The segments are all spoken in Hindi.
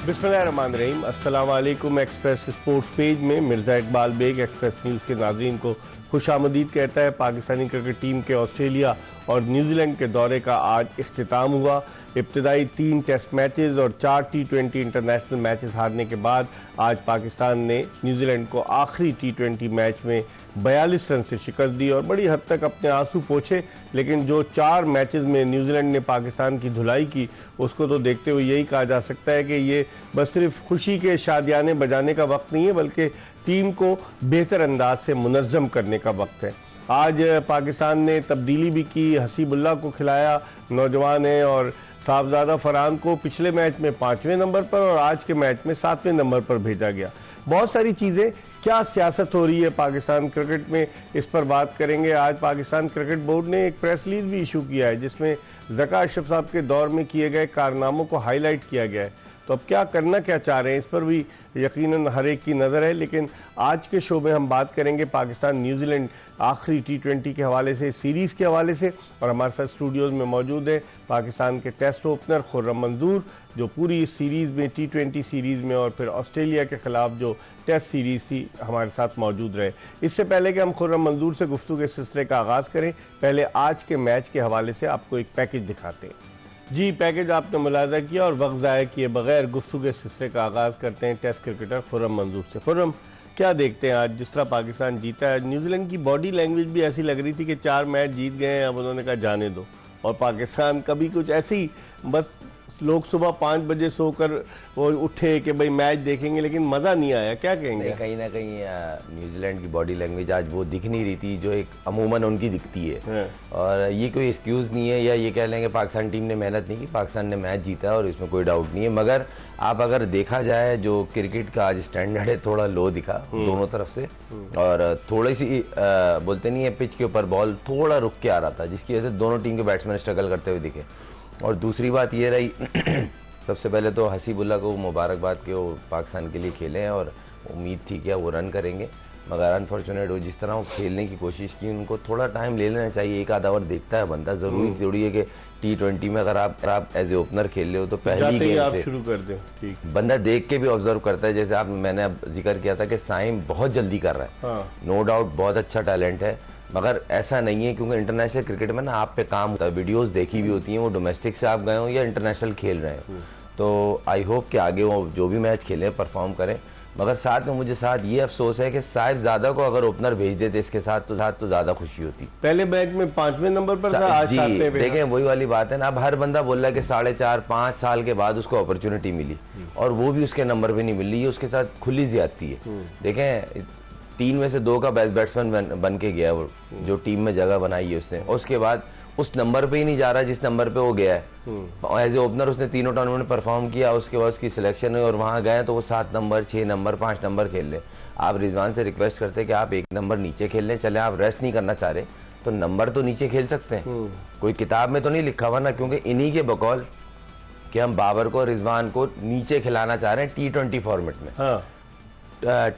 बिस्मिल्लाहिर्रहमानिर्रहीम। अस्सलाम वालेकुम। एक्सप्रेस स्पोर्ट्स पेज में मिर्ज़ा इकबाल बेग एक्सप्रेस न्यूज़ के नाज़रीन को खुशामदीद कहता है। पाकिस्तानी क्रिकेट टीम के ऑस्ट्रेलिया और न्यूजीलैंड के दौरे का आज इख्तिताम हुआ। इब्तदाई 3 टेस्ट मैचेस और 4 T20 इंटरनेशनल मैचेस हारने के बाद आज पाकिस्तान ने न्यूजीलैंड को आखिरी T20 मैच में 42 रन से शिकस्त दी और बड़ी हद तक अपने आंसू पोंछे। लेकिन जो 4 मैचेस में न्यूजीलैंड ने पाकिस्तान की धुलाई की, उसको तो देखते हुए यही कहा जा सकता है कि ये बस सिर्फ खुशी के शादियाने बजाने का वक्त नहीं है, बल्कि टीम को बेहतर अंदाज से मुनज़्ज़म करने का वक्त है। आज पाकिस्तान ने तब्दीली भी की, हसीबुल्लाह को खिलाया, नौजवान है, और साहबजादा फरहान को पिछले मैच में 5वें नंबर पर और आज के मैच में 7वें नंबर पर भेजा गया। बहुत सारी चीज़ें, क्या सियासत हो रही है पाकिस्तान क्रिकेट में, इस पर बात करेंगे। आज पाकिस्तान क्रिकेट बोर्ड ने एक प्रेस रिलीज भी इशू किया है जिसमें ज़का अशरफ साहब के दौर में किए गए कारनामों को हाईलाइट किया गया है। तो अब क्या करना क्या चाह रहे हैं, इस पर भी यकीनन हर एक की नज़र है। लेकिन आज के शो में हम बात करेंगे पाकिस्तान न्यूजीलैंड आखिरी T20 के हवाले से, सीरीज़ के हवाले से। और हमारे साथ स्टूडियोज़ में मौजूद है पाकिस्तान के टेस्ट ओपनर खुर्रम मंजूर, जो पूरी इस सीरीज़ में T20 सीरीज़ में और फिर ऑस्ट्रेलिया के ख़िलाफ़ जो टेस्ट सीरीज़ थी हमारे साथ मौजूद रहे। इससे पहले कि हम खुर्रम मंजूर से गुफ्तगू के सिलसिले का आगाज़ करें, पहले आज के मैच के हवाले से आपको एक पैकेज दिखाते हैं। जी, पैकेज आपने मुलाजा किया और वक्त ज़ाया किए बगैर गुफ्तगू के सिलसिले का आगाज़ करते हैं टेस्ट क्रिकेटर खुर्रम मंजूर से। खुर्रम, क्या देखते हैं आज जिस तरह पाकिस्तान जीता है? न्यूजीलैंड की बॉडी लैंग्वेज भी ऐसी लग रही थी कि 4 मैच जीत गए हैं, अब उन्होंने कहा जाने दो। और पाकिस्तान कभी कुछ ऐसे ही बस लोग सुबह 5 बजे सोकर वो उठे कि भाई मैच देखेंगे, लेकिन मज़ा नहीं आया। क्या कहेंगे? कहीं ना कहीं न्यूजीलैंड की बॉडी लैंग्वेज आज वो दिख नहीं रही थी जो एक अमूमन उनकी दिखती है। और ये कोई एक्सक्यूज़ नहीं है, या ये कह लेंगे पाकिस्तान टीम ने मेहनत नहीं की, पाकिस्तान ने मैच जीता और इसमें कोई डाउट नहीं है। मगर आप अगर देखा जाए जो क्रिकेट का आज स्टैंडर्ड है, थोड़ा लो दिखा दोनों तरफ से। और थोड़ी सी बोलते नहीं है, पिच के ऊपर बॉल थोड़ा रुक के आ रहा था, जिसकी वजह से दोनों टीम के बैट्समैन स्ट्रगल करते हुए दिखे। और दूसरी बात ये रही सबसे पहले तो हसीबुल्लाह को मुबारकबाद कि वो पाकिस्तान के लिए खेले हैं और उम्मीद थी कि वो रन करेंगे। मगर अनफॉर्चुनेट वो जिस तरह वो खेलने की कोशिश की, उनको थोड़ा टाइम ले लेना चाहिए। एक आधा ओवर देखता है बंदा, जरूरी है कि T20 में अगर आप एज ए ओपनर खेल रहे हो तो पहली गेंद से शुरू कर दें। ठीक, बंदा देख के भी ऑब्जर्व करता है। जैसे मैंने अब जिक्र किया था कि साइम बहुत जल्दी कर रहा है, नो डाउट बहुत अच्छा टैलेंट है, मगर ऐसा नहीं है, क्योंकि इंटरनेशनल क्रिकेट में ना आप पे काम होता है, वीडियोस देखी भी होती हैं, वो डोमेस्टिक से आप गए हो या इंटरनेशनल खेल रहे हैं। तो आई होप कि आगे वो जो भी मैच खेलें परफॉर्म करें। मगर साथ में मुझे ये अफसोस है कि साहिबजादा को अगर ओपनर भेज देते इसके साथ तो ज्यादा खुशी होती। पहले मैच में 5वें नंबर पर था, आज 7वें पे। देखें वही वाली बात है ना, अब हर बंदा बोल रहा है कि 4.5-5 साल के बाद उसको अपॉर्चुनिटी मिली और वो भी उसके नंबर पे नहीं मिल रही है, उसके साथ खुली ज्यादती है। देखें 3 में से 2 का बेस्ट बैट्समैन बन के गया वो, जो टीम में जगह बनाई है उसने। उसके बाद उस नंबर पे ही नहीं जा रहा जिस नंबर पे वो गया है। एज ए ओपनर उसने तीनों टूर्नामेंट में परफॉर्म किया, उसके बाद उसकी सिलेक्शन हुई और वहाँ गए तो वो 7 नंबर, 6 नंबर, 5 नंबर खेल ले। आप रिजवान से रिक्वेस्ट करते हैं कि आप 1 नंबर नीचे खेल लें, चले आप रेस्ट नहीं करना चाह रहे तो नंबर तो नीचे खेल सकते हैं। कोई किताब में तो नहीं लिखा हुआ ना, क्योंकि इन्हीं के बकौल कि हम बाबर को, रिजवान को नीचे खिलाना चाह रहे हैं T20 फॉर्मेट में।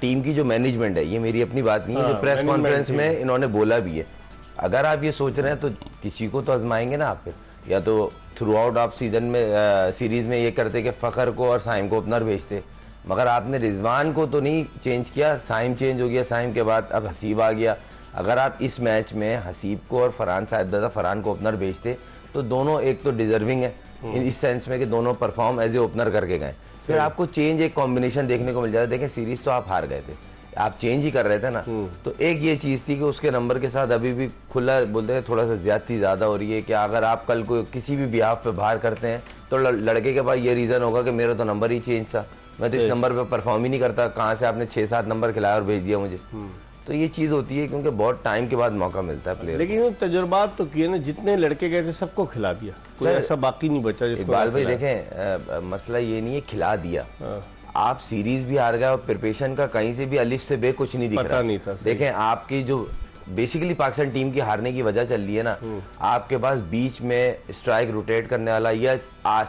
टीम की जो मैनेजमेंट है, ये मेरी अपनी बात नहीं है, जो प्रेस कॉन्फ्रेंस में इन्होंने बोला भी है। अगर आप ये सोच रहे हैं तो किसी को तो आजमाएंगे ना आप, फिर या तो थ्रू आउट आप सीजन में सीरीज में ये करते कि फ़खर को और साइम को ओपनर भेजते। मगर आपने रिजवान को तो नहीं चेंज किया, साइम चेंज हो गया, साइम के बाद अब हसीब आ गया। अगर आप इस मैच में हसीब को और साहिबजादा फरहान को ओपनर भेजते तो दोनों एक तो डिजर्विंग है इस सेंस में कि दोनों परफॉर्म एज ए ओपनर करके गए, फिर आपको चेंज एक कॉम्बिनेशन देखने को मिल जाता है। देखें सीरीज तो आप हार गए थे, आप चेंज ही कर रहे थे ना। तो एक ये चीज थी कि उसके नंबर के साथ अभी भी खुला बोलते हैं थोड़ा सा ज्यादा हो रही है कि अगर आप कल को किसी भी बिहाफ पे बाहर करते हैं तो लड़के के पास ये रीजन होगा कि मेरा तो नंबर ही चेंज था, मैं तो इस नंबर पे परफॉर्म ही नहीं करता, कहाँ से आपने 6-7 नंबर खिलाया और भेज दिया मुझे। तो ये चीज होती है क्योंकि बहुत टाइम के बाद मौका मिलता है प्लेयर। लेकिन तजुर्बात तो किए ना, जितने लड़के गए थे सबको खिला दिया, कोई ऐसा बाकी नहीं बचा। इकबाल भाई देखें मसला ये नहीं है खिला दिया, आप सीरीज भी हार गए और प्रिपरेशन का कहीं से भी अलिफ से बे कुछ नहीं दिख रहा नहीं था। देखें आपकी जो बेसिकली पाकिस्तान टीम की हारने की वजह चल रही है ना, आपके पास बीच में स्ट्राइक रोटेट करने वाला या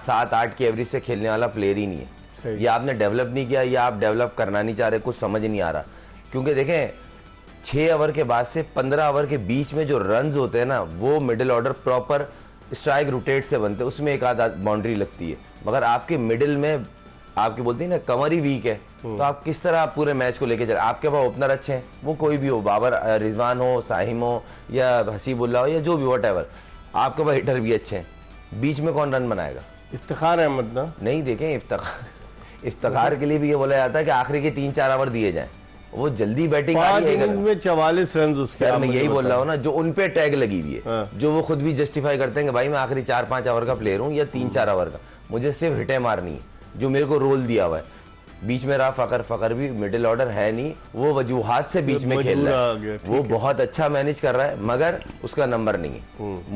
7-8 की एवरेज से खेलने वाला प्लेयर ही नहीं है। ये आपने डेवलप नहीं किया या आप डेवलप करना नहीं चाह रहे, कुछ समझ नहीं आ रहा। क्योंकि देखें 6 ओवर के बाद से 15 ओवर के बीच में जो रन्स होते हैं ना, वो middle order proper strike rotate से बनते हैं, उसमें एक आध बाउंड्री लगती है। मगर आपके मिडिल में आपके बोलते हैं ना कमर ही वीक है, तो आप किस तरह आप पूरे मैच को लेके चले। आपके पास ओपनर अच्छे हैं, वो कोई भी हो, बाबर रिजवान हो, साहिम हो या हसीबुल्ला हो या जो भी वॉटएवर, आपके पास हिटर भी अच्छे हैं, बीच में कौन रन बनाएगा? इफ्तिखार अहमद ना नहीं, देखें इफ्तिखार के लिए भी ये बोला जाता है कि आखिरी के 3-4 ओवर दिए जाएं, वो जल्दी बैटिंग 5 इनिंग्स में 44 रन उसके। सर मैं यही बोल रहा हूँ ना, जो उन पे टैग लगी हुई है, हाँ। जो वो खुद भी जस्टिफाई करते हैं कि भाई मैं आखिरी 4-5 ओवर का प्लेयर हूँ या 3-4 ओवर का, मुझे सिर्फ हिटें मारनी है, जो मेरे को रोल दिया हुआ है। बीच में रहा फकर भी मिडिल ऑर्डर है नहीं, वो वजूहात से बीच में खेल रहा है, वो बहुत अच्छा मैनेज कर रहा है, मगर उसका नंबर नहीं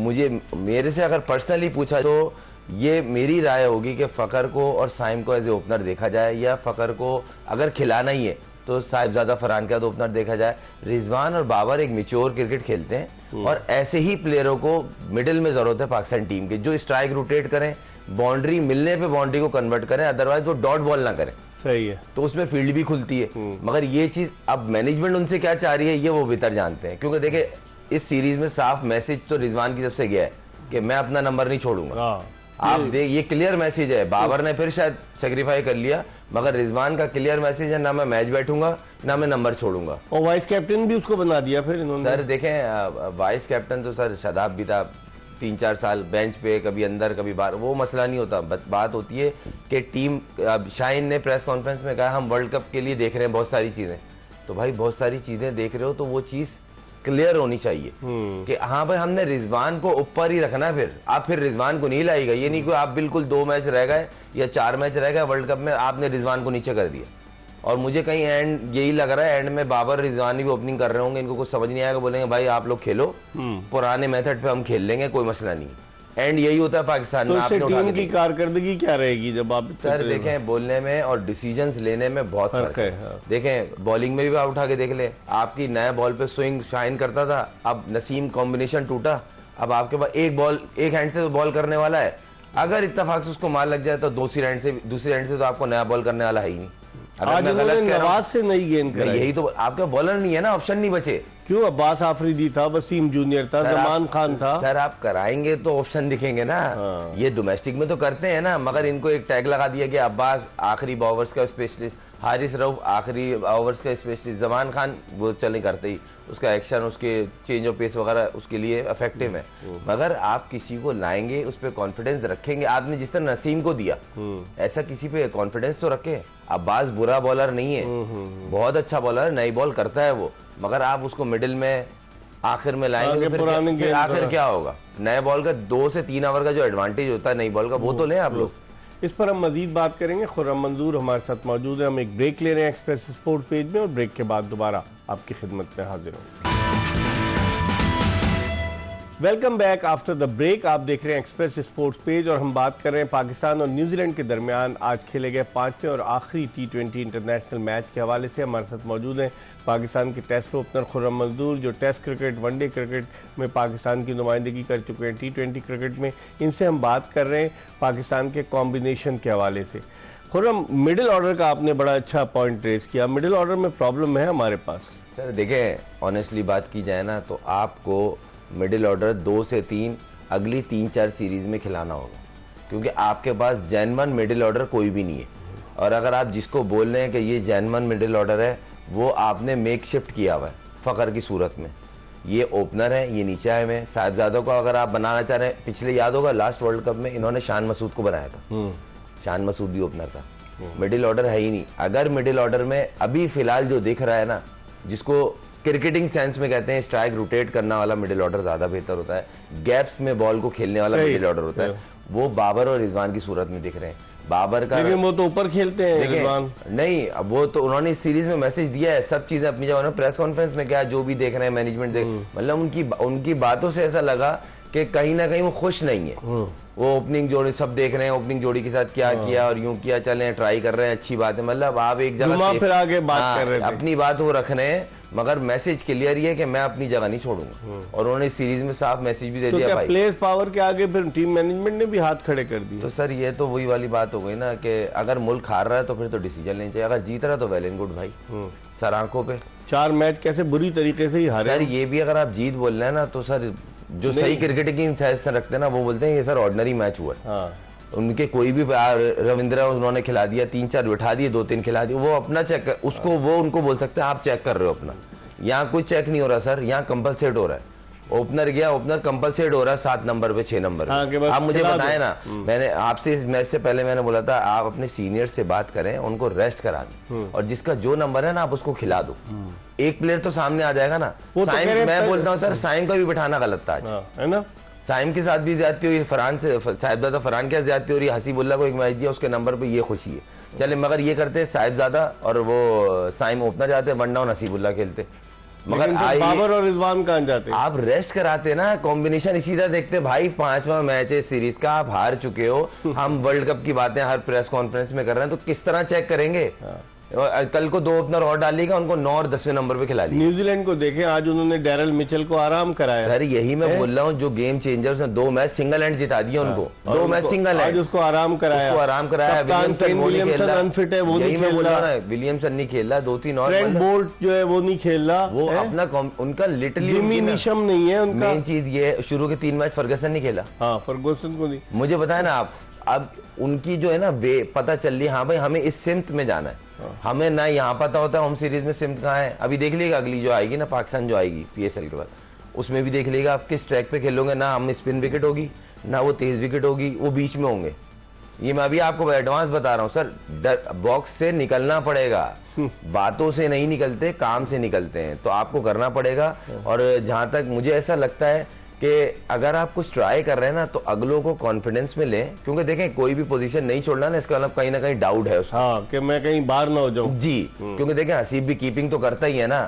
है। मेरे से अगर पर्सनली पूछा तो ये मेरी राय होगी कि फकर को और साइम को एज ए ओपनर देखा जाए, या फकर को अगर खिलाना ही है तो साहिबजादा फरहान का तो ओपनर देखा जाए। रिजवान और बाबर एक मैच्योर क्रिकेट खेलते हैं, और ऐसे ही प्लेयरों को मिडिल में जरूरत है पाकिस्तान टीम के, जो स्ट्राइक रोटेट करें, बाउंड्री मिलने पे बाउंड्री को कन्वर्ट करें, अदरवाइज वो डॉट बॉल ना करें। सही है, तो उसमें फील्ड भी खुलती है। मगर ये चीज अब मैनेजमेंट उनसे क्या चाह रही है ये वो बेहतर जानते हैं, क्योंकि देखे इस सीरीज में साफ मैसेज तो रिजवान की तरफ से गया है कि मैं अपना नंबर नहीं छोड़ूंगा। आप देख, ये क्लियर मैसेज है। बाबर ने फिर शायद सेक्रीफाई कर लिया, मगर रिजवान का क्लियर मैसेज है, ना मैं मैच बैठूंगा ना मैं नंबर छोड़ूंगा। और वाइस कैप्टन भी उसको बना दिया फिर इन्होंने। सर देखें, वाइस कैप्टन तो सर शदाब भी था 3-4 साल बेंच पे, कभी अंदर कभी बाहर, वो मसला नहीं होता। बात होती है कि टीम, अब शाहीन ने प्रेस कॉन्फ्रेंस में कहा हम वर्ल्ड कप के लिए देख रहे हैं बहुत सारी चीजें, तो भाई बहुत सारी चीजें देख रहे हो तो वो चीज क्लियर होनी चाहिए कि हाँ भाई हमने रिजवान को ऊपर ही रखना है। फिर आप फिर रिजवान को नहीं लाएगा, ये नहीं कि आप बिल्कुल 2 मैच रह गए या 4 मैच रह गए वर्ल्ड कप में, आपने रिजवान को नीचे कर दिया। और मुझे कहीं एंड यही लग रहा है, एंड में बाबर रिजवान भी ओपनिंग कर रहे होंगे, इनको कुछ समझ नहीं आएगा, बोलेंगे भाई आप लोग खेलो, पुराने मेथड पे हम खेल लेंगे, कोई मसला नहीं। एंड यही होता है पाकिस्तान में। आपने टीम की कारकर्दगी क्या रहेगी जब आप? सर देखें, बोलने में और डिसीजंस लेने में बहुत फर्क है। हाँ। देखें बॉलिंग में भी आप उठा के देख ले, आपकी नया बॉल पे स्विंग शाइन करता था, अब नसीम कॉम्बिनेशन टूटा, अब आपके पास एक हैंड से तो बॉल करने वाला है, अगर इत्तेफाक से उसको मार लग जाए तो दूसरी हैंड से तो आपको नया बॉल करने वाला है ही नहीं। आज उन्होंने नवाज से नई गेंद कराई, यही तो आपका बॉलर नहीं है ना, ऑप्शन नहीं बचे। क्यों? अब्बास आफरीदी था, वसीम जूनियर था, जमान खान था। सर आप कराएंगे तो ऑप्शन दिखेंगे ना। हाँ। ये डोमेस्टिक में तो करते हैं ना, मगर इनको एक टैग लगा दिया कि अब्बास आखिरी ओवर्स का स्पेशलिस्ट, हारिस रऊफ आखिरी ओवर्स का स्पेशलिस्ट, जमान खान वो चल नहीं करते ही, उसका एक्शन, उसके चेंज ऑफ पेस वगैरह उसके लिए इफेक्टिव है। मगर आप किसी को लाएंगे उस पर कॉन्फिडेंस रखेंगे, आपने जिस तरह नसीम को दिया ऐसा किसी पे कॉन्फिडेंस तो रखे। अब्बास बुरा बॉलर नहीं है, बहुत अच्छा बॉलर, नई बॉल करता है वो, मगर आप उसको मिडिल में आखिर में लाएंगे तो फिर आखिर क्या होगा? नए बॉल का 2 से 3 ओवर का जो एडवांटेज होता है नई बॉल का, वो तो लें आप लोग। इस पर हम मजीद बात करेंगे। खुर्रम मंजूर हमारे साथ मौजूद है। हम एक ब्रेक ले रहे हैं एक्सप्रेस स्पोर्ट पेज में, और ब्रेक के बाद दोबारा आपकी खिदमत में हाजिर होंगे। Welcome back after the break. आप देख रहे हैं एक्सप्रेस स्पोर्ट्स पेज, और हम बात कर रहे हैं पाकिस्तान और न्यूजीलैंड के दरमियान आज खेले गए 5वें और आखिरी T20 इंटरनेशनल मैच के हवाले से। हमारे साथ मौजूद हैं पाकिस्तान के टेस्ट ओपनर खुर्रम मंजूर, जो टेस्ट क्रिकेट, वनडे क्रिकेट में पाकिस्तान की नुमाइंदगी कर चुके हैं, T20 क्रिकेट में। इनसे हम बात कर रहे हैं पाकिस्तान के कॉम्बिनेशन के हवाले से। खुर्रम, मिडिल ऑर्डर का आपने बड़ा अच्छा पॉइंट रेस किया। मिडिल ऑर्डर में प्रॉब्लम है हमारे पास। सर देखें, ऑनेस्टली बात की जाए ना तो आपको मिडिल ऑर्डर 2 से 3 अगली 3-4 सीरीज में खिलाना होगा, क्योंकि आपके पास जेन्युइन मिडिल ऑर्डर कोई भी नहीं है। और अगर आप जिसको बोल रहे हैं कि ये जेन्युइन मिडिल ऑर्डर है, वो आपने मेक शिफ्ट किया हुआ है फकर की सूरत में। ये ओपनर है, ये नीचे आए हुए हैं। साहिबजादों को अगर आप बनाना चाह रहे हैं, पिछले याद होगा लास्ट वर्ल्ड कप में इन्होंने शान मसूद को बनाया था, शान मसूद भी ओपनर था। मिडिल ऑर्डर है ही नहीं। अगर मिडिल ऑर्डर में अभी फिलहाल जो दिख रहा है ना, जिसको क्रिकेटिंग सेंस में कहते हैं स्ट्राइक रोटेट करने वाला मिडिल ऑर्डर ज्यादा बेहतर होता है, गैप्स में बॉल को खेलने वाला मिडिल ऑर्डर होता है, वो बाबर और रिजवान की सूरत में दिख रहे हैं। बाबर का, लेकिन वो तो ऊपर खेलते हैं रिजवान। नहीं, अब वो तो उन्होंने इस सीरीज में मैसेज दिया है, सब चीजें अपनी जगह। प्रेस कॉन्फ्रेंस में क्या जो भी देख रहे हैं मैनेजमेंट देख, मतलब उनकी बातों से ऐसा लगा कि कहीं ना कहीं वो खुश नहीं है। वो ओपनिंग जोड़ी सब देख रहे हैं, ओपनिंग जोड़ी के साथ क्या किया और यूं किया, चले ट्राई कर रहे हैं, अच्छी बात है। मतलब आप एक जगह फिर आगे बात कर रहे थे, अपनी बात वो रख रहे हैं, मगर मैसेज क्लियर ही है कि मैं अपनी जगह नहीं छोड़ूंगा। और उन्होंने इस सीरीज में साफ मैसेज भी दे दिया। क्या प्लेस पावर के आगे फिर टीम मैनेजमेंट ने भी हाथ खड़े कर दिए? तो सर ये तो वही वाली बात हो गई ना कि अगर मुल्क हार रहा है तो फिर तो डिसीजन लेना चाहिए, अगर जीत रहा है तो वेल एंड गुड भाई। सर आंखों पे 4 मैच कैसे बुरी तरीके से ही हारे। सर ये भी अगर आप जीत बोल रहे हैं ना, तो सर जो सही क्रिकेट की सेंस रखते हैं ना, वो बोलते हैं ये सर ऑर्डिनरी मैच हुआ है। उनके कोई भी रविंद्र उन्होंने खिला दिया, 3-4 बिठा दिए, 2-3 खिला दिए, वो अपना चेक कर, उसको वो उनको बोल सकते हैं आप चेक कर रहे हो अपना। यहाँ कोई चेक नहीं हो रहा सर, यहाँ कंपलसेट हो रहा है। ओपनर गया, ओपनर कंपलसेट हो रहा है 7 नंबर पे, 6 नंबर पे। आप मुझे बताएं ना, मैंने आपसे इस मैच से पहले मैंने बोला था आप अपने सीनियर से बात करें, उनको रेस्ट करा दें, और जिसका जो नंबर है ना आप उसको खिला दो। एक प्लेयर तो सामने आ जाएगा ना। साइम, मैं बोलता हूँ सर, साइम का भी बिठाना गलत था आज, है ना। साइम के साथ भी ज्यादती हुई, फरहान से साहिबजादा फरहान के साथ ज्यादती हो रही है, हसीबुल्ला को एक मैच दिया, उसके नंबर पे ये खुशी है। चले मगर ये करते साहिबजादा और वो साइम ओपनर जाते, 1 डाउन हसीबुल्ला खेलते, मगर बाबर और रिजवान कहाँ जाते? आप रेस्ट कराते ना, कॉम्बिनेशन इसी तरह देखते भाई। 5वां मैच है सीरीज का, आप हार चुके हो, हम वर्ल्ड कप की बातें हर प्रेस कॉन्फ्रेंस में कर रहे हैं, तो किस तरह चेक करेंगे? कल को 2 ओपनर और डालेगा, उनको 9 और 10वें नंबर पे खिला दिया। न्यूजीलैंड को देखें, आज उन्होंने डैरल मिचेल को आराम कराया। सर यही मैं बोल रहा हूँ, जो गेम चेंजर्स ने 2 मैच सिंगल हैंड जिता दिया उनको, 2 मैच सिंगल हैंड, उसको आराम कराया, उसको आराम कराया। विलियमसन अनफिट है, वो नहीं खेल रहा, विलियमसन नहीं खेल रहा, 2-3 और ट्रेंट बोल्ट जो है वो नहीं खेल रहा, वो अपना उनका लिटरली जिमी नीशम नहीं है उनका। मेन चीज ये, शुरू के 3 मैच फर्गसन नहीं खेला। हाँ, फर्गुसन को नहीं। मुझे बताया ना आप, अब उनकी जो है ना वे पता चल रही है, हाँ भाई हमें इस सिमत में जाना है। हमें ना यहाँ पता होता है होम सीरीज में सिमत कहाँ है। अभी देख लीजिएगा अगली जो आएगी ना, पाकिस्तान जो आएगी PSL के बाद, उसमें भी देख लीजिएगा आप किस ट्रैक पे खेलोगे। ना हम स्पिन विकेट होगी, ना वो तेज विकेट होगी, वो बीच में होंगे। ये मैं अभी आपको एडवांस बता रहा हूँ सर, बॉक्स से निकलना पड़ेगा, बातों से नहीं निकलते, काम से निकलते हैं, तो आपको करना पड़ेगा। और जहां तक मुझे ऐसा लगता है कि अगर आप कुछ ट्राई कर रहे हैं ना, तो अगलों को कॉन्फिडेंस में लें, क्योंकि देखें कोई भी पोजीशन नहीं छोड़ना ना, इसका मतलब कहीं ना कहीं डाउट है उसको। हाँ, कि मैं कहीं बाहर ना हो जाऊं जी, क्योंकि देखें हसीब भी कीपिंग तो करता ही है ना,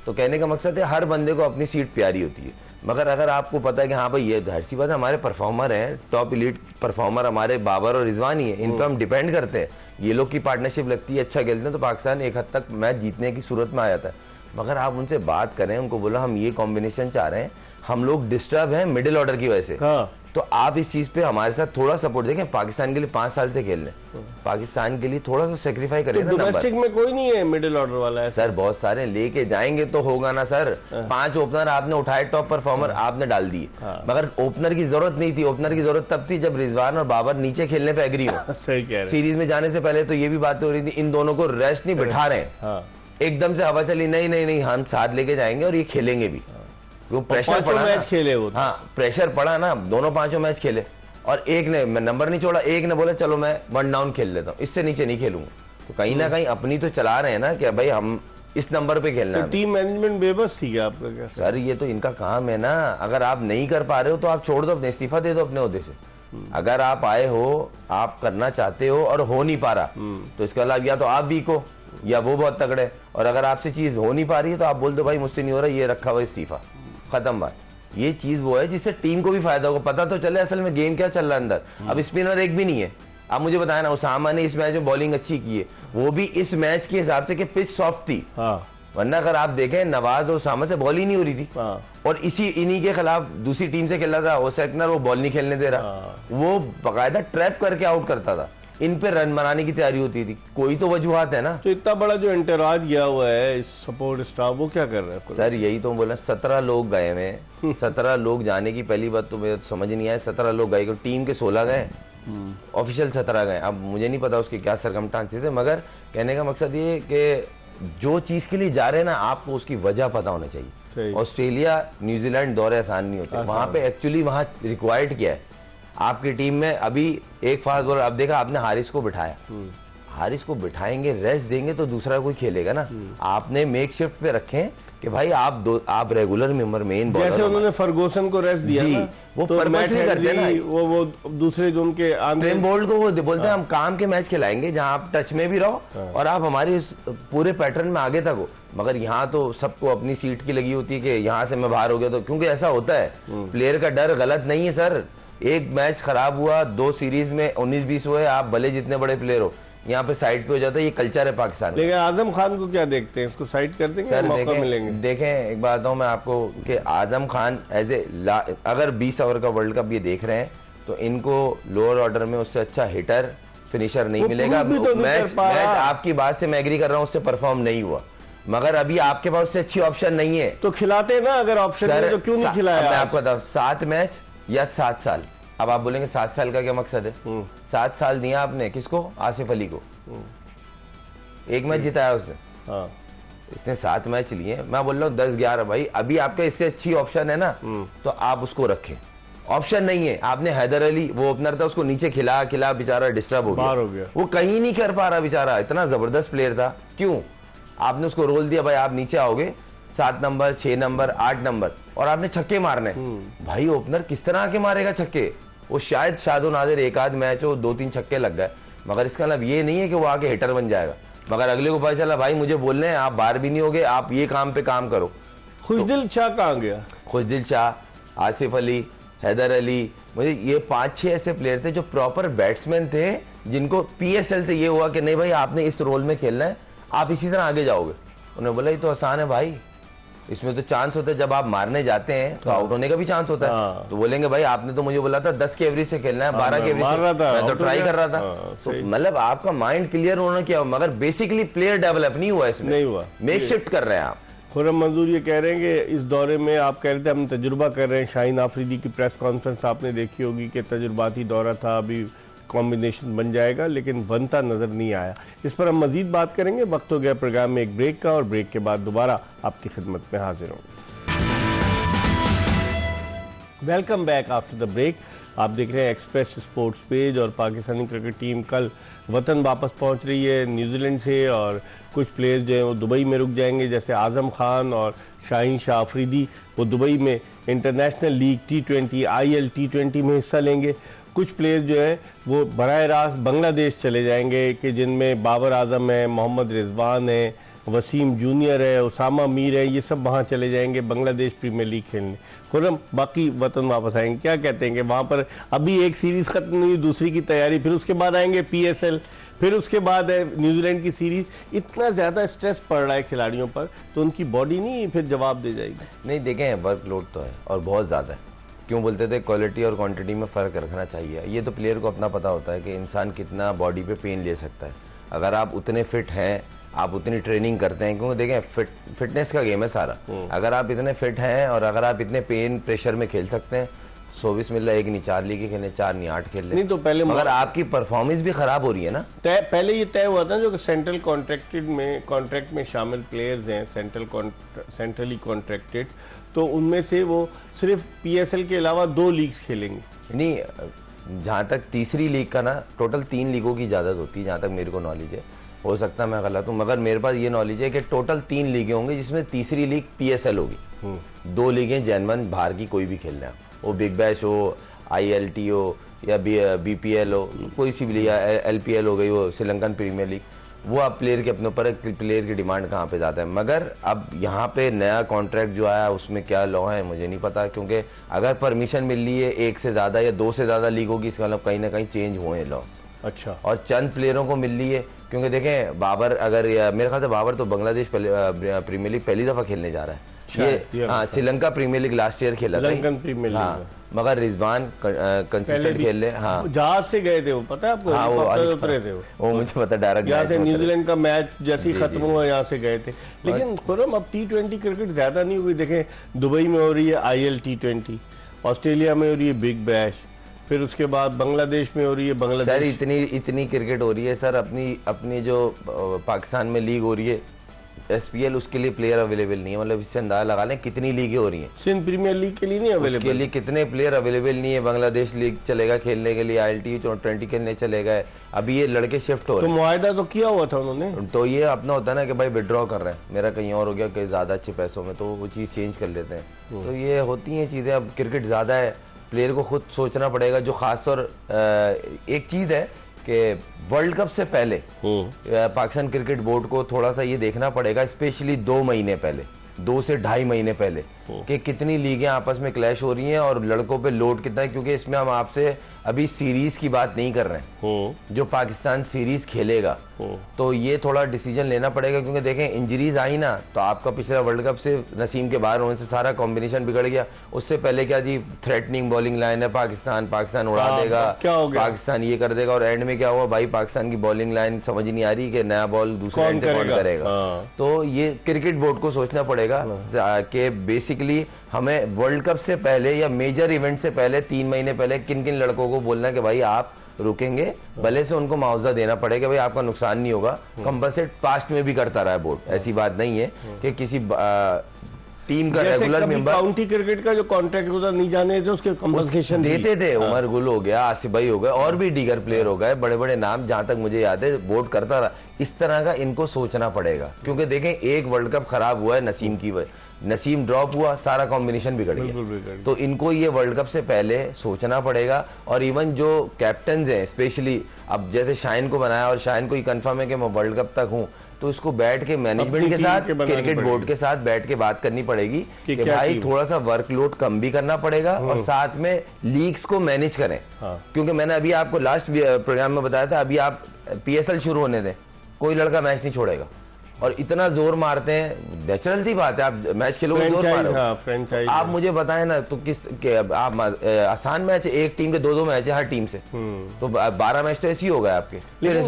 तो कहने का मकसद है हर बंदे को अपनी सीट प्यारी होती है। मगर अगर आपको पता है कि हाँ भाई ये जाहिर सी बात है, हमारे परफॉर्मर हैं, टॉप एलीट परफॉर्मर हमारे बाबर और रिजवान ही है, इन पर हम डिपेंड करते हैं, ये लोग की पार्टनरशिप लगती है, अच्छा खेलते हैं, तो पाकिस्तान एक हद तक मैच जीतने की सूरत में आ जाता है। मगर आप उनसे बात करें, उनको बोला हम ये कॉम्बिनेशन चाह रहे हैं, हम लोग डिस्टर्ब हैं मिडिल ऑर्डर की वजह से, हाँ। तो आप इस चीज पे हमारे साथ थोड़ा सपोर्ट देखें। पाकिस्तान के लिए 5 साल से खेल रहे, पाकिस्तान के लिए थोड़ा सा सेक्रीफाई करें ना। डोमेस्टिक में कोई नहीं है मिडिल ऑर्डर वाला है सर, बहुत सारे लेके जाएंगे तो होगा ना सर। 5 ओपनर आपने उठाए, टॉप परफॉर्मर आपने डाल दिए, मगर ओपनर की जरूरत नहीं थी। ओपनर की जरूरत तब थी जब रिजवान और बाबर नीचे खेलने पे एग्री हो। सही कह रहे हैं। सीरीज में जाने से पहले तो ये भी बात हो रही थी, इन दोनों को रेस्ट नहीं बिठा रहे हैं। एकदम से हवा चली, नहीं नहीं नहीं हम साथ लेके जाएंगे और ये खेलेंगे भी, वो प्रेशर पड़ा, मैच खेले वो, हाँ प्रेशर पड़ा ना, दोनों 5 मैच खेले, और एक ने नंबर नहीं छोड़ा, एक ने बोला चलो मैं 1 डाउन खेल लेता हूँ, इससे नीचे नहीं खेलूंगा। तो कहीं ना कहीं अपनी तो चला रहे हैं ना कि भाई हम इस नंबर पे खेलना है। टीम मैनेजमेंट बेबस थी क्या आपका? क्या सर ये तो इनका काम है ना, अगर आप नहीं कर पा रहे हो तो आप छोड़ दो, अपने इस्तीफा दे दो अपने ओहदे से। अगर आप आए हो, आप करना चाहते हो और हो नहीं पा रहा, तो इसका मतलब या तो आप वीक हो या वो बहुत तगड़े, और अगर आपसे चीज हो नहीं पा रही है तो आप बोल दो भाई मुझसे नहीं हो रहा, ये रखा हुआ इस्तीफा, खत्म बात। ये चीज वो है जिससे टीम को भी फायदा होगा, पता तो चले असल में गेम क्या चल रहा है अंदर। अब स्पिनर एक भी नहीं है, आप मुझे बताया ना, उसामा ने इस मैच में बॉलिंग अच्छी की है, वो भी इस मैच के हिसाब से कि पिच सॉफ्ट थी, वरना अगर आप देखें नवाज और उसामा से बॉल ही नहीं हो रही थी, और इन्हीं के खिलाफ दूसरी टीम से खेल रहा था वो सेकनर, वो बॉल नहीं खेलने दे रहा, वो बाकायदा ट्रैप करके आउट करता था, इन पे रन बनाने की तैयारी होती थी। कोई तो वजूहात है ना। तो इतना बड़ा जो एंटराज गया हुआ है सपोर्ट स्टाफ, वो क्या कर रहा है सर? यही तो बोला, 17 लोग गए हैं 17 लोग जाने की पहली बात तो मुझे समझ नहीं आया, 17 लोग गए, टीम के 16 गए, ऑफिशियल 17 गए। अब मुझे नहीं पता उसके क्या सरकमस्टांसेस है, मगर कहने का मकसद ये कि जो चीज के लिए जा रहे हैं ना, आपको उसकी वजह पता होना चाहिए। ऑस्ट्रेलिया न्यूजीलैंड दौरे आसान नहीं होते, वहां पे एक्चुअली वहां रिक्वायर्ड क्या है आपकी टीम में। अभी एक फास्ट बॉलर, अब देखा आपने हारिस को बिठाया, हारिस को बिठाएंगे, रेस्ट देंगे तो दूसरा कोई खेलेगा ना। आपने मेक शिफ्ट पे रखे कि भाई आप रेगुलर मेंबर मेन बॉलर, जैसे उन्होंने फर्गूसन को रेस्ट दिया ना, वो पर्पसली करते हैं ना, वो दूसरे जोन के ट्रेम बोल्ट को वो बोलते हैं हम काम के मैच खिलाएंगे जहां आप टच में भी रहो और आप हमारे पूरे पैटर्न में आगे तक हो। मगर यहाँ तो सबको अपनी सीट की लगी होती है कि यहाँ से मैं बाहर हो गया तो, क्योंकि ऐसा होता है, प्लेयर का डर गलत नहीं है सर। एक मैच खराब हुआ, 2 सीरीज में 19-20 हुए, आप भले जितने बड़े प्लेयर हो यहाँ पे साइड पे हो जाता है, ये कल्चर है पाकिस्तान। लेकिन आजम खान को क्या देखते हैं, उसको साइड कर देंगे सर? मौका मिलेंगे। देखें एक बात बताऊं मैं आपको कि आजम खान एज ए अगर 20 ओवर का वर्ल्ड कप ये देख रहे हैं तो इनको लोअर ऑर्डर में उससे अच्छा हिटर फिनिशर नहीं मिलेगा। मैच आपकी बात से मैं एग्री कर रहा हूँ, उससे परफॉर्म नहीं हुआ, मगर अभी आपके पास उससे अच्छी ऑप्शन नहीं है तो खिलाते ना, अगर ऑप्शन है तो क्यों नहीं खिलाया? मैं आपको बताऊं, 7 मैच या 7 साल अब आप बोलेंगे 7 साल का क्या मकसद है? 7 साल दिया आपने किसको? आसिफ अली को। एक मैच जिताया उसने। हाँ। इसने 7 मैच लिए। मैं बोल रहा हूँ 10-11 भाई, अभी आपका इससे अच्छी ऑप्शन है ना, तो आप उसको रखें। ऑप्शन नहीं है। आपने हैदर अली, वो ओपनर था, उसको नीचे खिला बेचारा डिस्टर्ब हो गया, वो कहीं नहीं कर पा रहा बेचारा, इतना जबरदस्त प्लेयर था। क्यों? आपने उसको रोल दिया, भाई आप नीचे आओगे 7 नंबर 6 नंबर 8 नंबर, और आपने छक्के मारने। भाई ओपनर किस तरह के मारेगा छक्के? वो शायद शादो नादिर एक आध मैच हो 2-3 छक्के लग गए, मगर इसका मतलब ये नहीं है कि वो आगे हिटर बन जाएगा। मगर अगले को पता चला भाई मुझे बोल रहे हैं आप बाहर भी नहीं होगे, आप ये काम पे काम करो। खुशदिल शाह कहाँ गया? खुशदिल शाह, आसिफ अली, हैदर अली, मुझे ये 5-6 ऐसे प्लेयर थे जो प्रॉपर बैट्समैन थे, जिनको पीएसएल से ये हुआ कि नहीं भाई आपने इस रोल में खेलना है, आप इसी तरह आगे जाओगे। उन्होंने बोला ये तो आसान है भाई, इसमें तो चांस होता है, जब आप मारने जाते हैं तो आउट होने का भी चांस होता है। तो बोलेंगे भाई आपने तो मुझे बोला था 10 के एवरेज से खेलना है, 12 के एवरेज से, मैं तो ट्राई कर रहा था। तो मतलब आपका माइंड क्लियर होना क्या, मगर बेसिकली प्लेयर डेवलप नहीं हुआ, इसमें नहीं हुआ, मेक शिफ्ट कर रहे हैं आप। खुर्रम मंजूर ये कह रहे हैं कि इस दौरे में आप कह रहे थे हम तजुर्बा कर रहे हैं। शाहीन आफरीदी की प्रेस कॉन्फ्रेंस आपने देखी होगी कि तजुर्बाती दौरा था, अभी कॉम्बिनेशन बन जाएगा, लेकिन बनता नजर नहीं आया। इस पर हम मजीद बात करेंगे। वक्त हो गया प्रोग्राम में एक ब्रेक का, और ब्रेक के बाद दोबारा आपकी खिदमत में हाजिर होंगे। Welcome back after the break. आप देख रहे हैं एक्सप्रेस स्पोर्ट्स पेज, और पाकिस्तानी क्रिकेट टीम कल वतन वापस पहुंच रही है न्यूजीलैंड से, और कुछ प्लेयर्स जो हैं वो दुबई में रुक जाएंगे, जैसे आजम खान और शाहीन शाह अफरीदी, वो दुबई में international league T20 IL T20 में हिस्सा लेंगे। कुछ प्लेयर्स जो हैं वो बराह रास्त बांग्लादेश चले जाएंगे, कि जिनमें बाबर आजम है, मोहम्मद रिजवान है, वसीम जूनियर है, उसामा मीर है, ये सब वहाँ चले जाएंगे बांग्लादेश प्रीमियर लीग खेलने। खुर्रम बाकी वतन वापस आएंगे, क्या कहते हैं कि वहाँ पर अभी एक सीरीज़ खत्म हुई, दूसरी की तैयारी, फिर उसके बाद आएंगे PSL, फिर उसके बाद है न्यूजीलैंड की सीरीज़। इतना ज़्यादा स्ट्रेस पड़ रहा है खिलाड़ियों पर, तो उनकी बॉडी नहीं फिर जवाब दे जाएगी? नहीं, देखें वर्कलोड तो है और बहुत ज़्यादा है। क्यों बोलते थे क्वालिटी और क्वांटिटी में फ़र्क रखना चाहिए। ये तो प्लेयर को अपना पता होता है कि इंसान कितना बॉडी पे पेन ले सकता है। अगर आप उतने फिट हैं, आप उतनी ट्रेनिंग करते हैं, क्योंकि देखें फिटनेस का गेम है सारा। अगर आप इतने फिट हैं और अगर आप इतने पेन प्रेशर में खेल सकते हैं, 24 मिल रहा है, एक नहीं 4 लीग खेलने, 4 नहीं 8 खेल नहीं, तो पहले मगर आपकी परफॉर्मेंस भी खराब हो रही है ना। पहले ये तय हुआ था जो कि सेंट्रल कॉन्ट्रैक्ट में शामिल प्लेयर्स हैं, सेंट्रली कॉन्ट्रैक्टेड, तो उनमें से वो सिर्फ PSL के अलावा 2 लीग्स खेलेंगे। नहीं, जहाँ तक तीसरी लीग का ना, टोटल 3 लीगों की इजाज़त होती है, जहाँ तक मेरे को नॉलेज है। हो सकता है मैं गलत हूँ, मगर मेरे पास ये नॉलेज है कि टोटल 3 लीगें होंगी, जिसमें तीसरी लीग PSL होगी। 2 लीगें जैनवन बाहर की कोई भी खेल रहे हैं, वो बिग बैश हो, ILT हो, या BPL हो, कोई सी भी लीग, LPL हो गई, वो श्रीलंकन प्रीमियर लीग, वो आप प्लेयर के अपने ऊपर है, प्लेयर की डिमांड कहाँ पे ज़्यादा है। मगर अब यहाँ पे नया कॉन्ट्रैक्ट जो आया उसमें क्या लॉ है मुझे नहीं पता, क्योंकि अगर परमिशन मिल रही है 1 से ज़्यादा या 2 से ज़्यादा लीगों की, इसका मतलब कहीं ना कहीं चेंज हुए हैं लॉ। अच्छा। और चंद प्लेयरों को मिल रही है, क्योंकि देखें बाबर, अगर मेरे ख्याल से बाबर तो बांग्लादेश प्रीमियर लीग पहली दफ़ा खेलने जा रहा है। ये Sri Lanka Premier League last year खेला था, हाँ, मगर रिजवान कंसिस्टेंट खेल ले। हाँ, जहाज से गए थे वो, पता है आपको? हाँ, उतरे थे वो मुझे पता, डायरेक्ट यहाँ से न्यूजीलैंड का मैच जैसे ही खत्म हुआ यहाँ से गए थे। लेकिन खुर्रम अब T20 क्रिकेट ज्यादा नहीं हुई। देखें दुबई में हो रही है IL T20, ऑस्ट्रेलिया में हो रही है बिग बैश, फिर उसके बाद बांग्लादेश में हो रही है बांग्लादेश। सर इतनी क्रिकेट हो रही है सर, अपनी जो पाकिस्तान में लीग हो रही है SPL, उसके लिए प्लेयर अवेलेबल नहीं है। मतलब इससे अंदाजा लगा लें कितनी लीगें हो रही हैं। सिंध प्रीमियर लीग के लिए नहीं अवेलेबल, उसके लिए कितने प्लेयर अवेलेबल नहीं है। बांग्लादेश लीग चलेगा खेलने के लिए, ILT T20 खेलने चलेगा। अभी ये लड़के शिफ्ट हो रहे हैं। तो मुआहदा तो किया हुआ था उन्होंने, तो ये अपना होता है ना कि भाई विड्रॉ कर रहे हैं, मेरा कहीं और हो गया कहीं ज़्यादा अच्छे पैसों में, तो वो चीज़ चेंज कर लेते हैं। तो ये होती हैं चीज़ें। अब क्रिकेट ज़्यादा है, प्लेयर को खुद सोचना पड़ेगा। जो खासतौर एक चीज़ है कि वर्ल्ड कप से पहले पाकिस्तान क्रिकेट बोर्ड को थोड़ा सा ये देखना पड़ेगा, स्पेशली 2 महीने पहले, 2 से 2.5 महीने पहले, कि कितनी लीगें आपस में क्लैश हो रही हैं और लड़कों पे लोड कितना है। क्योंकि इसमें हम आपसे अभी सीरीज की बात नहीं कर रहे हैं, जो पाकिस्तान सीरीज खेलेगा, तो ये थोड़ा डिसीजन लेना पड़ेगा। क्योंकि देखें इंजरीज आई ना, तो आपका पिछला वर्ल्ड कप से नसीम के बाहर होने से सारा कॉम्बिनेशन बिगड़ गया। उससे पहले क्या जी, थ्रेटनिंग बॉलिंग लाइन है, पाकिस्तान उड़ा देगा, पाकिस्तान ये कर देगा, और एंड में क्या हुआ भाई, पाकिस्तान की बॉलिंग लाइन समझ नहीं आ रही कि नया बॉल दूसरे एंड से कौन करेगा। तो ये क्रिकेट बोर्ड को सोचना पड़ेगा कि बेसिकली हमें वर्ल्ड कप से पहले या मेजर इवेंट से पहले 3 महीने पहले किन किन लड़कों को बोलना कि भाई आप रुकेंगे, भले से उनको मुआवजा देना पड़ेगा, भाई आपका नुकसान नहीं होगा। कंपलसेट पास्ट में भी करता रहा है बोर्ड, ऐसी बात नहीं है कि किसी टीम का रेगुलर मेंबर। काउंटी क्रिकेट का जो कॉन्ट्रैक्ट होता नहीं जाने थे उसके कंपनसेशन देते थे। उमर गुल हो गया, आसिफ भाई हो गए, और भी दीगर प्लेयर हो गए, बड़े बड़े नाम, जहां तक मुझे याद है बोर्ड करता रहा। इस तरह का इनको सोचना पड़ेगा, क्योंकि देखें एक वर्ल्ड कप खराब हुआ है नसीम की वजह, नसीम ड्रॉप हुआ, सारा कॉम्बिनेशन बिगड़ गया। तो इनको ये वर्ल्ड कप से पहले सोचना पड़ेगा। और इवन जो कैप्टन हैं स्पेशली, अब जैसे शाहीन को बनाया और शाहीन को ये कंफर्म है कि मैं वर्ल्ड कप तक हूं, तो इसको बैठ के मैनेजमेंट के साथ, क्रिकेट बोर्ड के साथ बैठ के बात करनी पड़ेगी कि भाई थोड़ा सा वर्कलोड कम भी करना पड़ेगा और साथ में लीग्स को मैनेज करें। क्योंकि मैंने अभी आपको लास्ट प्रोग्राम में बताया था, अभी आप PSL शुरू होने दें, कोई लड़का मैच नहीं छोड़ेगा। और इतना जोर मारते हैं, नेचुरल सी बात है, आप मैच खेलोगे जोर मारोगे। आप मुझे बताएं ना, तो आप आसान मैच है, एक टीम के 2-2 मैच है हर टीम से, तो 12 मैच तो ऐसे ही हो गए आपके, फिर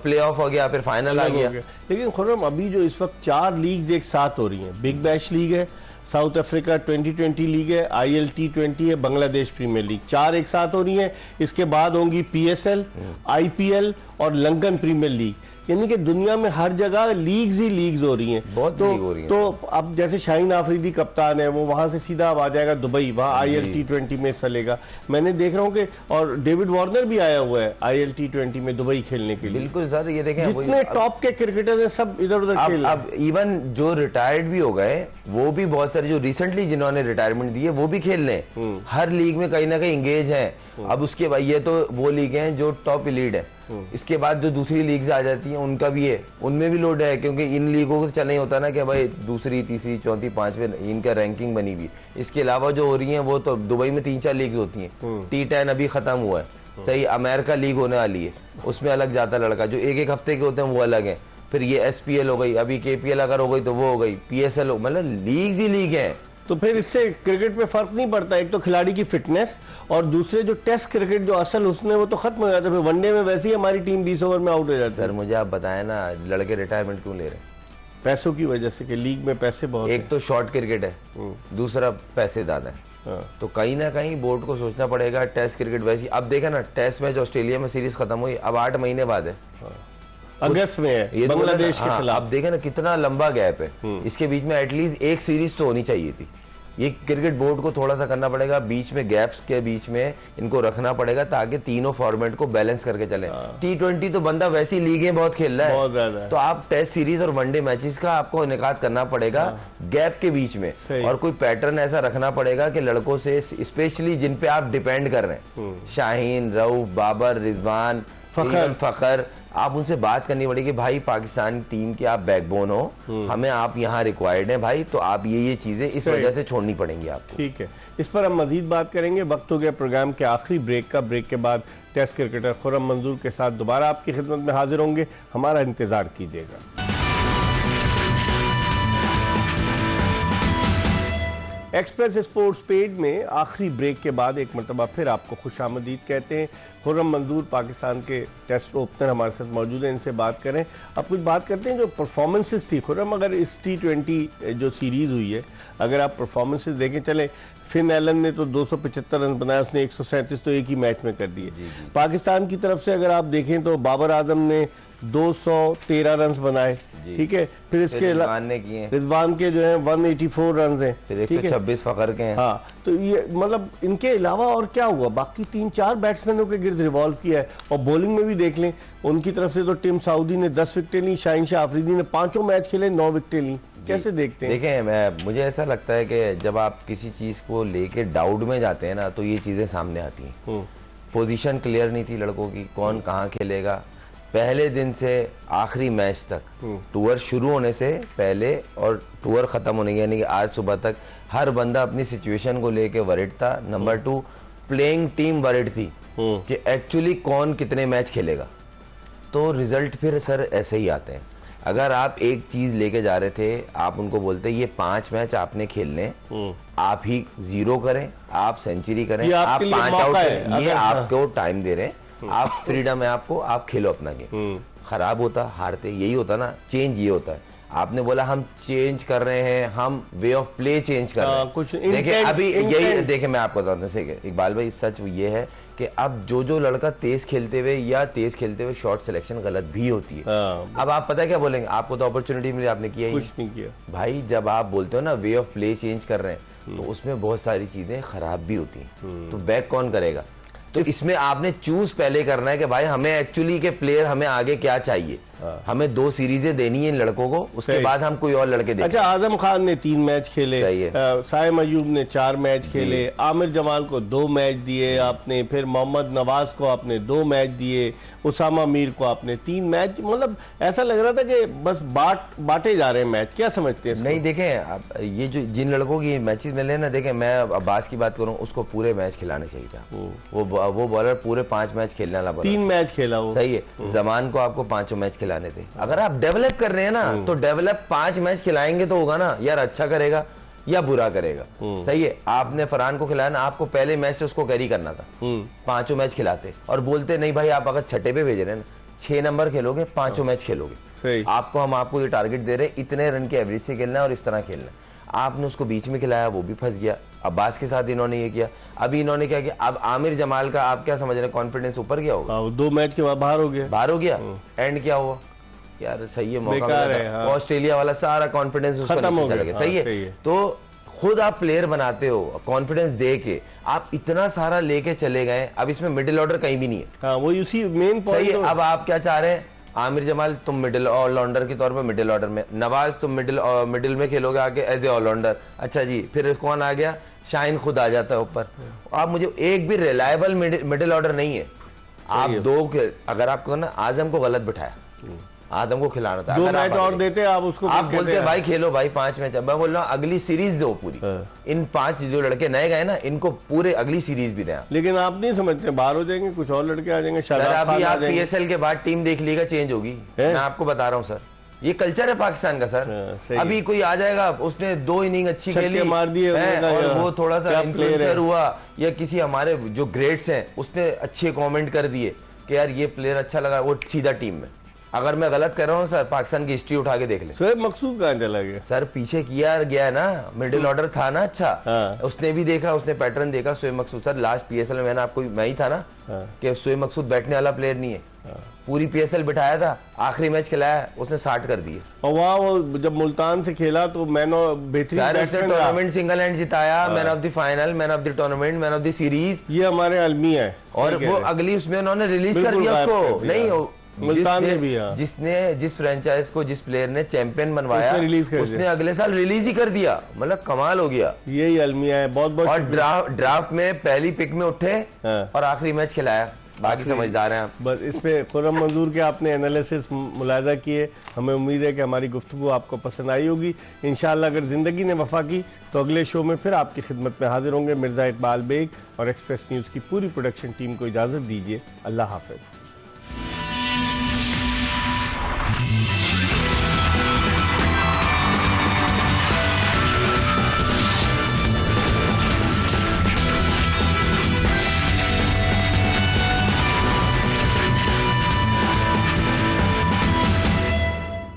प्ले ऑफ हो गया, फिर फाइनल आ गया। लेकिन खुर्रम अभी जो इस वक्त 4 लीग एक साथ हो रही हैं, बिग बैश लीग है, साउथ अफ्रीका 2020 लीग है, IL T20 है, बांग्लादेश प्रीमियर लीग, 4 एक साथ हो रही हैं। इसके बाद होंगी PSL, IPL और लंदन प्रीमियर लीग। यानी कि दुनिया में हर जगह लीग्स ही लीग्स हो रही हैं। बहुत लीग हो रही हैं। तो अब जैसे शाहीन आफरीदी कप्तान है, वो वहां से सीधा अब आ जाएगा दुबई, वहां IL T20 में चलेगा। मैंने देख रहा हूँ कि और डेविड वार्नर भी आया हुआ है IL T20 में दुबई खेलने के लिए। बिल्कुल सर, ये देखें जितने टॉप के क्रिकेटर हैं सब इधर उधर खेल। अब इवन जो रिटायर्ड भी हो गए, वो भी बहुत सारे जो रिसेंटली जिन्होंने रिटायरमेंट दी है वो भी खेल रहे हैं, हर लीग में कहीं ना कहीं इंगेज हैं। अब उसके बाद ये तो वो लीग हैं जो टॉप लीड है, इसके बाद जो दूसरी लीग्स आ जाती हैं उनका भी है, उनमें भी लोड है, क्योंकि इन लीगों को चल नहीं होता ना कि भाई दूसरी, तीसरी, चौथी, 5वीं इनका रैंकिंग बनी हुई। इसके अलावा जो हो रही हैं वो तो दुबई में 3-4 लीग्स होती हैं। T10 अभी खत्म हुआ है, सही, अमेरिका लीग होने वाली है, उसमें अलग जाता लड़का, जो एक हफ्ते के होते हैं वो अलग है। फिर ये SPL हो गई, अभी KPL अगर हो गई तो वो हो गई, PSL हो, मतलब लीग्स ही लीग है। तो फिर इससे क्रिकेट पे फर्क नहीं पड़ता, एक तो खिलाड़ी की फिटनेस और दूसरे जो टेस्ट क्रिकेट जो असल उसने वो तो खत्म हो जाता है। फिर वनडे में वैसे ही हमारी टीम 20 ओवर में आउट हो जाती है। सर मुझे आप बताएं ना, लड़के रिटायरमेंट क्यों ले रहे हैं? पैसों की वजह से कि लीग में पैसे बहुत एक तो शॉर्ट क्रिकेट है, दूसरा पैसे ज्यादा है। तो कहीं ना कहीं बोर्ड को सोचना पड़ेगा। टेस्ट क्रिकेट वैसी, अब देखा ना, टेस्ट मैच ऑस्ट्रेलिया में सीरीज खत्म हुई, अब 8 महीने बाद है, अगस्त में है, ये बांग्लादेश के खिलाफ। अब देखे ना कितना लंबा गैप है, इसके बीच में एटलीस्ट एक सीरीज तो होनी चाहिए थी। ये क्रिकेट बोर्ड को थोड़ा सा करना पड़ेगा, बीच में गैप्स के बीच में इनको रखना पड़ेगा ताकि तीनों फॉर्मेट को बैलेंस करके चले। T20 तो बंदा वैसी लीगें बहुत खेल रहा है, तो आप टेस्ट सीरीज और वनडे मैचेस का आपको इनेकाद करना पड़ेगा गैप के बीच में, और कोई पैटर्न ऐसा रखना पड़ेगा कि लड़कों से, स्पेशली जिन पे आप डिपेंड कर रहे हैं, शाहीन, रऊफ, बाबर, रिजवान, फखर, आप उनसे बात करनी पड़ेगी, भाई पाकिस्तान टीम के आप बैकबोन हो, हमें आप यहाँ रिक्वायर्ड हैं भाई, तो आप ये चीजें इस वजह से छोड़नी पड़ेंगी आपको। ठीक है, इस पर हम मजीद बात करेंगे। वक्त हो गया प्रोग्राम के आखिरी ब्रेक का। ब्रेक के बाद टेस्ट क्रिकेटर खुर्रम मंजूर के साथ दोबारा आपकी खिदमत में हाजिर होंगे, हमारा इंतजार कीजिएगा। एक्सप्रेस स्पोर्ट्स पेज में आखिरी ब्रेक के बाद एक मरतबा फिर आपको खुशामदीद कहते हैं। खुर्रम मंजूर पाकिस्तान के टेस्ट ओपनर हमारे साथ मौजूद हैं, इनसे बात करें। अब कुछ बात करते हैं जो परफॉर्मेंसेस थी खुर्रम, अगर इस T20 जो सीरीज़ हुई है, अगर आप परफॉर्मेंसेस देखें, चले फिन एलन ने तो 275 रन बनाया, उसने 137 तो एक ही मैच में कर दिए। पाकिस्तान की तरफ से अगर आप देखें तो बाबर आजम ने 213 रन बनाए, ठीक है। फिर इसके रिजवान के जो है 184 रन हैं, फिर 126 फखर के हैं। हाँ, तो ये मतलब इनके अलावा और क्या हुआ, बाकी 3-4 बैट्समैनों के गिर्द रिवॉल्व किया है। और बॉलिंग में भी देख लें, उनकी तरफ से तो टिम साउदी ने 10 विकेटें ली, शाहीन शाह आफरीदी ने 5 मैच खेले 9 विकेटें ली। कैसे देखते हैं? देखें, मुझे ऐसा लगता है कि जब आप किसी चीज को लेके डाउट में जाते हैं ना, तो ये चीजें सामने आती हैं। पोजीशन क्लियर नहीं थी लड़कों की, कौन कहाँ खेलेगा। पहले दिन से आखिरी मैच तक, टूर शुरू होने से पहले और टूर खत्म होने यानी कि आज सुबह तक, हर बंदा अपनी सिचुएशन को लेके वरिड था। नंबर 2, प्लेइंग टीम वरिड थी कि एक्चुअली कौन कितने मैच खेलेगा। तो रिजल्ट फिर सर ऐसे ही आते हैं। अगर आप एक चीज लेके जा रहे थे, आप उनको बोलते ये 5 मैच आपने खेलने, आप ही 0 करें, आप सेंचुरी करें, आप 5 आउट करें, ये आपको टाइम दे रहे हैं, आप फ्रीडम है आपको, आप खेलो अपना गेम। खराब होता, हारते, यही होता ना, चेंज ये होता है। आपने बोला हम चेंज कर रहे हैं, हम वे ऑफ प्ले चेंज कर रहे हैं। कुछ देखिए अभी यही, देखिए मैं आपको बताता हूँ इकबाल भाई, सच ये है कि अब जो लड़का तेज खेलते हुए शॉट सिलेक्शन गलत भी होती है। अब आप पता है क्या बोलेंगे, आपको तो अपॉर्चुनिटी मिली, आपने किया ही कुछ नहीं किया भाई। जब आप बोलते हो ना वे ऑफ प्ले चेंज कर रहे हैं, तो उसमें बहुत सारी चीजें खराब भी होती हैं, तो बैक कौन करेगा? तो इसमें आपने चूज पहले करना है कि भाई हमें एक्चुअली के प्लेयर, हमें आगे क्या चाहिए। हमें 2 सीरीजें देनी है इन लड़कों को, उसके बाद हम कोई और लड़के देंगे। अच्छा, आजम खान ने 3 मैच खेले, साइम अयूब ने 4 मैच खेले, आमिर जमाल को 2 मैच दिए आपने, फिर मोहम्मद नवाज को आपने 2 मैच दिए, उसामा मीर को आपने 3 मैच। मतलब ऐसा लग रहा था कि बस बांटे जा रहे हैं मैच। क्या समझते हैं? नहीं देखें, ये जो जिन लड़कों की मैचेस मिले ना, देखें मैं अब्बास की बात करूं, उसको पूरे मैच खिलाने चाहिए था। वो बॉलर पूरे 5 मैच खेलने वाला, 3 मैच खेला वो, सही है। जमान को आपको 5 मैच खिलाने थे। अगर आप डेवलप कर रहे हैं ना, तो डेवलप 5 मैच खिलाएंगे तो होगा ना यार, अच्छा करेगा या बुरा करेगा। सही है, आपने फरहान को खिलाया ना, आपको पहले मैच से उसको कैरी करना था, 5 मैच खिलाते और बोलते नहीं भाई आप अगर छठे पे भेज रहे हैं ना, 6 नंबर खेलोगे, 5 मैच खेलोगे, आपको ये टारगेट दे रहे, इतने रन के एवरेज से खेलना है और इस तरह खेलना है। आपने उसको बीच में खिलाया, वो भी फंस गया। अब्बास के साथ इन्होंने ये किया। अभी इन्होंने क्या किया, अब आमिर जमाल का आप क्या समझ रहे हैं, कॉन्फिडेंस ऊपर गया होगा, 2 मैच के बाद बाहर हो गया। एंड क्या हुआ यार, सही है, मौका मिला, ऑस्ट्रेलिया वाला सारा कॉन्फिडेंस खत्म हो गया। सही है। तो खुद आप प्लेयर बनाते हो, कॉन्फिडेंस दे के आप इतना सारा लेके चले गए, अब इसमें मिडिल ऑर्डर कहीं भी नहीं है। वो उसी मेन सही है। अब आप क्या चाह रहे हैं, आमिर जमाल तुम मिडिल ऑलराउंडर के तौर पर मिडिल ऑर्डर में, नवाज तुम मिडिल में खेलोगे आगे एज ए ऑलराउंडर। अच्छा जी, फिर कौन आ गया, शाहीन खुद आ जाता है ऊपर। आप मुझे एक भी रिलायबल मिडिल ऑर्डर नहीं है। आप 2 अगर आपको ना आजम को गलत बिठाया, आदम को खिलाना था, 2 मैच और देते आप उसको, आप बोलते भाई खेलो भाई 5 मैच। मैं बोल रहा हूँ अगली सीरीज दो पूरी, इन 5 जो लड़के नए गए ना, इनको पूरे अगली सीरीज भी दें। लेकिन आप नहीं समझते बाहर हो जाएंगे, कुछ और लड़के आ जाएंगे। अभी आप PSL के बाद टीम देख लीजिएगा, चेंज होगी। मैं आपको बता रहा हूँ सर, ये कल्चर है पाकिस्तान का सर। अभी कोई आ जाएगा, उसने 2 इनिंग अच्छी खेली, मार दिए और वो थोड़ा सा इन्फ्लुएंसर हुआ, या किसी हमारे जो ग्रेड्स हैं उसने अच्छे कमेंट कर दिए कि यार ये प्लेयर अच्छा लगा, वो सीधा टीम में। अगर मैं गलत कर रहा हूँ सर, पाकिस्तान की हिस्ट्री उठा के देख ले। शोएब मकसूद कहाँ चला गया सर? पीछे किया गया ना, मिडिल ऑर्डर था ना। अच्छा, उसने भी देखा, उसने पैटर्न देखा। शोएब मकसूद सर लास्ट PSL में मैं ही था ना कि शोएब मकसूद बैठने वाला प्लेयर नहीं है। पूरी PSL बिठाया था, आखिरी मैच खिलाया, उसने 60 कर दिए। और वहाँ वो जब मुल्तान से खेला तो बेहतरीन टूर्नामेंट सिंगल हैंड जिताया, man of the final, man of the tournament, man of the series. ये हमारे अलमिया है। और वो अगली उसमें उन्होंने रिलीज कर दिया उसको। नहीं, मुल्तान ने भी, जिस फ्रेंचाइज को जिस प्लेयर ने चैंपियन बनवाया, उसने अगले साल रिलीज ही कर दिया। मतलब कमाल हो गया। यही अलमिया है। बहुत बहुत। और ड्राफ्ट में पहली पिक में उठे और आखिरी मैच खिलाया। बाकी समझदार हैं आप। बस इस पे खुर्रम मंजूर के आपने एनालिसिस मुलाजा किए। हमें उम्मीद है कि हमारी गुफ्तगू आपको पसंद आई होगी। इंशाअल्लाह अगर ज़िंदगी ने वफा की तो अगले शो में फिर आपकी खिदमत में हाजिर होंगे। मिर्ज़ा इकबाल बेग और एक्सप्रेस न्यूज़ की पूरी प्रोडक्शन टीम को इजाज़त दीजिए। अल्लाह हाफ़िज़।